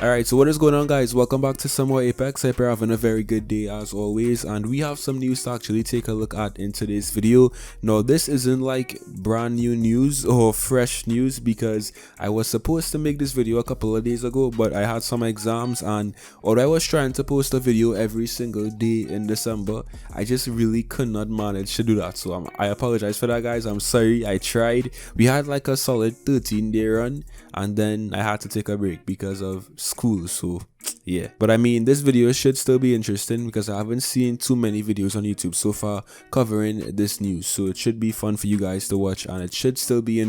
Alright, so what is going on, guys? Welcome back to some more Apex. I hope you're having a very good day as always, and we have some news to actually take a look at in today's video. Now, this isn't like brand new news or fresh news because I was supposed to make this video a couple of days ago, but I had some exams, and although I was trying to post a video every single day in December, I just really could not manage to do that. So I apologize for that, guys. I'm sorry. I tried. We had like a solid 13-day run, and then I had to take a break because of school. So yeah, but I mean, this video should still be interesting because I haven't seen too many videos on YouTube so far covering this news, so it should be fun for you guys to watch, and it should still be,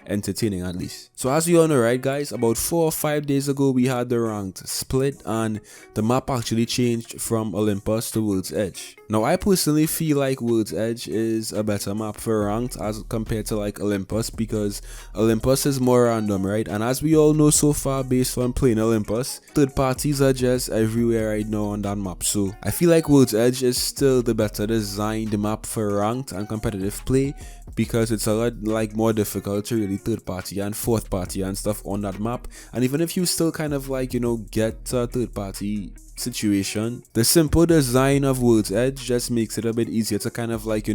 entertaining at least. So as you all know, right, guys, about 4 or 5 days ago we had the ranked split, and the map actually changed from Olympus to World's Edge. Now, I personally feel like World's Edge is a better map for ranked as compared to like Olympus, because Olympus is more random, right? And as we all know so far, based on playing Olympus, third parties are just everywhere right now on that map. So I feel like World's Edge is still the better designed map for ranked and competitive play, because it's a lot like more difficult to really third party and fourth party and stuff on that map. And even if you still kind of like get a third party situation, the simple design of World's Edge just makes it a bit easier to kind of like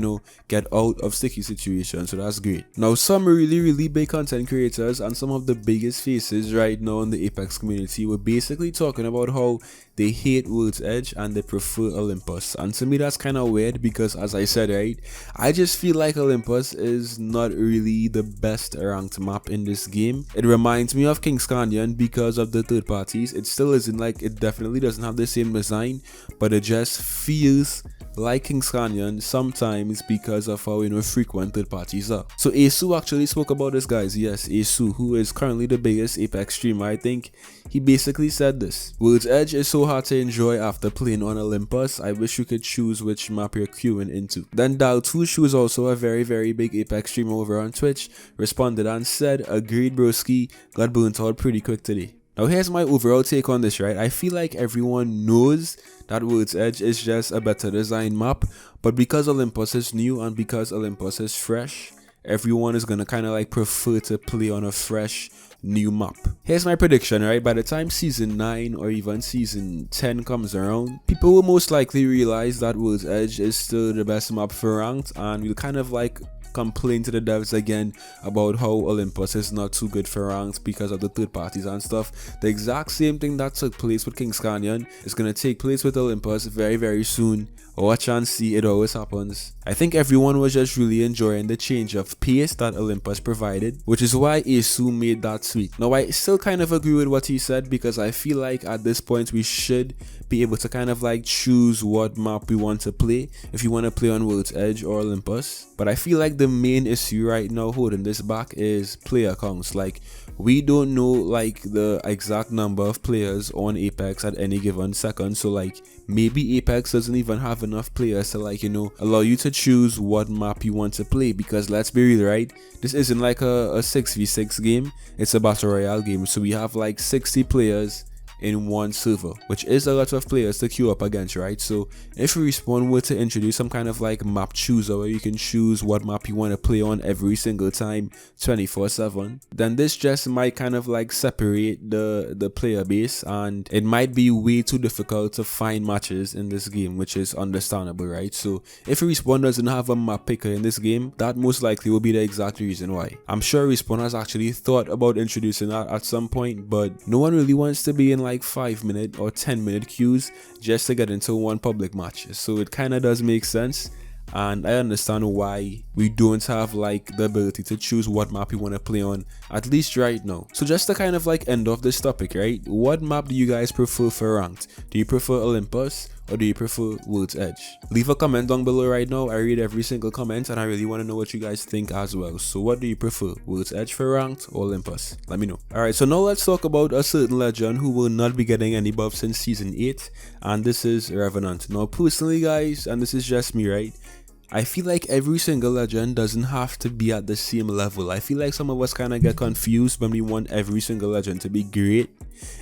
get out of sticky situations. So that's great. Now, some really big content creators and some of the biggest faces right now in the Apex community were basically talking about how they hate World's Edge and they prefer Olympus, and to me that's kind of weird because, as I said, right, I just feel like Olympus is not really the best ranked map in this game. It reminds me of King's Canyon because of the third parties. It still isn't like, it definitely doesn't have the same design, but it just feels like King's Canyon sometimes because of how frequent third parties are. So Asu actually spoke about this, guys. Yes, Asu, who is currently the biggest Apex streamer, I think, he basically said this: World's Edge is so hard to enjoy after playing on Olympus. I wish you could choose which map you're queuing into. Then Daltush, who is also a very big Apex streamer over on Twitch, responded and said, agreed broski, got burnt out pretty quick today. Now, here's my overall take on this, right? I feel like everyone knows that World's Edge is just a better design map, but because Olympus is new and because Olympus is fresh, everyone is gonna kind of like prefer to play on a fresh new map. Here's my prediction, right? By the time season 9 or even season 10 comes around, people will most likely realize that World's Edge is still the best map for ranked, and we'll kind of like complain to the devs again about how Olympus is not too good for ranks because of the third parties and stuff. The exact same thing that took place with King's Canyon is going to take place with Olympus very soon. Watch and see, it always happens. I think everyone was just really enjoying the change of pace that Olympus provided, which is why Asu made that tweet. Now, I still kind of agree with what he said, because I feel like at this point we should be able to kind of like choose what map we want to play, if you want to play on World's Edge or Olympus. But I feel like the main issue right now holding this back is player counts. Like, we don't know like the exact number of players on Apex at any given second, so like maybe Apex doesn't even have enough players to like allow you to choose what map you want to play, because let's be real, right, this isn't like a 6v6 game, it's a battle royale game, so we have like 60 players in one server, which is a lot of players to queue up against, right? So if Respawn were to introduce some kind of like map chooser where you can choose what map you want to play on every single time 24/7, then this just might kind of like separate the player base, and it might be way too difficult to find matches in this game, which is understandable, right? So if Respawn doesn't have a map picker in this game, that most likely will be the exact reason why. I'm sure Respawn has actually thought about introducing that at some point, but no one really wants to be in like 5-minute or 10-minute queues just to get into one public match. So it kind of does make sense, and I understand why we don't have like the ability to choose what map we want to play on, at least right now. So just to kind of like end off this topic, right, what map do you guys prefer for ranked? Do you prefer Olympus or do you prefer World's Edge? Leave a comment down below right now. I read every single comment and I really want to know what you guys think as well. So what do you prefer, World's Edge for ranked or Olympus? Let me know. Alright, so now let's talk about a certain legend who will not be getting any buffs in season 8, and this is Revenant. Now personally, guys, and this is just me, right, I feel like every single legend doesn't have to be at the same level. I feel like some of us kind of get confused when we want every single legend to be great.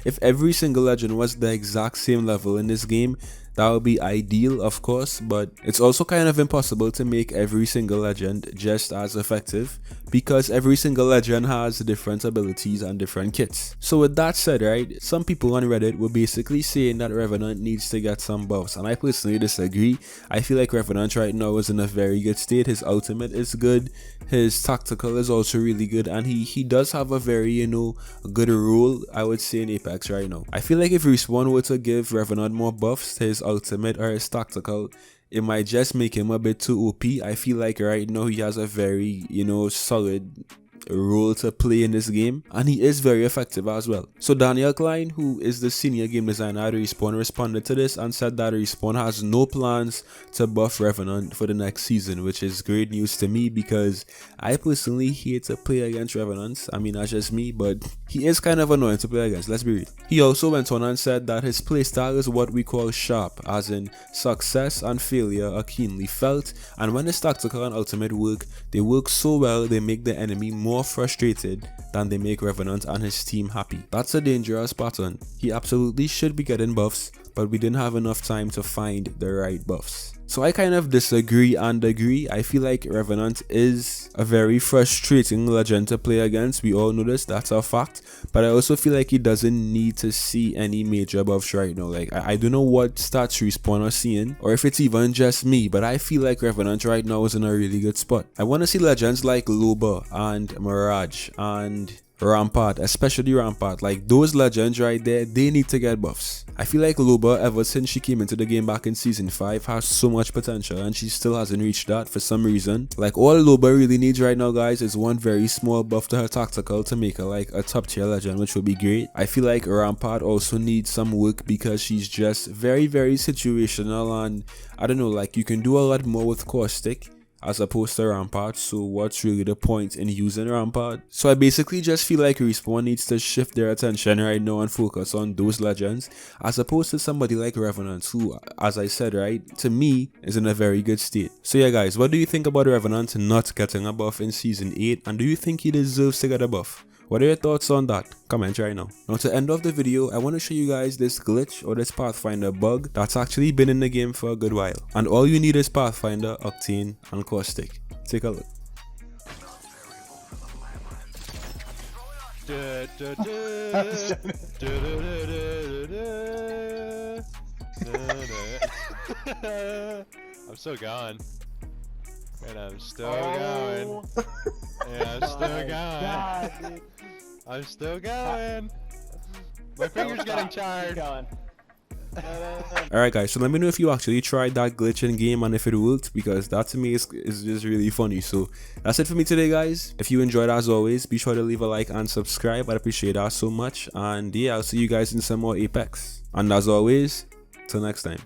If every single legend was the exact same level in this game, That would be ideal, of course, but it's also kind of impossible to make every single legend just as effective because every single legend has different abilities and different kits. So with that said, right, some people on Reddit were basically saying that Revenant needs to get some buffs, and I personally disagree. I feel like Revenant right now is in a very good state. His ultimate is good, his tactical is also really good, and he does have a very, you know, good role, I would say, in Apex right now. I feel like if Respawn were to give Revenant more buffs to his ultimate or his tactical, it might just make him a bit too OP. I feel like right now he has a very, you know, solid role to play in this game, and he is very effective as well. So Daniel Klein, who is the senior game designer at Respawn, responded to this and said that Respawn has no plans to buff Revenant for the next season, which is great news to me because I personally hate to play against Revenants. I mean, that's just me, but he is kind of annoying to play against, let's be real. He also went on and said that his playstyle is what we call sharp, as in success and failure are keenly felt, and when his tactical and ultimate work, they work so well they make the enemy more frustrated than they make Revenant and his team happy. That's a dangerous pattern. He absolutely should be getting buffs, but we didn't have enough time to find the right buffs. So I kind of disagree and agree. I feel like Revenant is a very frustrating legend to play against. We all know this, that's a fact. But I also feel like he doesn't need to see any major buffs right now. Like, I don't know what stats Respawn are seeing, or if it's even just me, but I feel like Revenant right now is in a really good spot. I want to see legends like Loba and Mirage and Rampart, especially Rampart. Like, those legends right there, they need to get buffs. I feel like Loba, ever since she came into the game back in season 5, has so much potential, and she still hasn't reached that for some reason. Like, all Loba really needs right now, guys, is one very small buff to her tactical to make her like a top tier legend, which would be great. I feel like Rampart also needs some work because she's just very situational, and I don't know, like, you can do a lot more with Caustic as opposed to Rampart, so what's really the point in using Rampart? So I basically just feel like Respawn needs to shift their attention right now and focus on those legends as opposed to somebody like Revenant, who, as I said, right, to me is in a very good state. So yeah guys, what do you think about Revenant not getting a buff in season 8, and do you think he deserves to get a buff? What are your thoughts on that? Comment right now. Now to end off the video, I want to show you guys this glitch or this Pathfinder bug that's actually been in the game for a good while. And all you need is Pathfinder, Octane, and Caustic. Take a look. I'm still gone. And I'm still going. Yeah, I'm still going. God, I'm still going. My finger's getting charred. Alright guys, so let me know if you actually tried that glitch in game and if it worked, because that to me is just really funny. So that's it for me today guys. If you enjoyed, as always, be sure to leave a like and subscribe. I'd appreciate that so much. And yeah, I'll see you guys in some more Apex. And as always, till next time.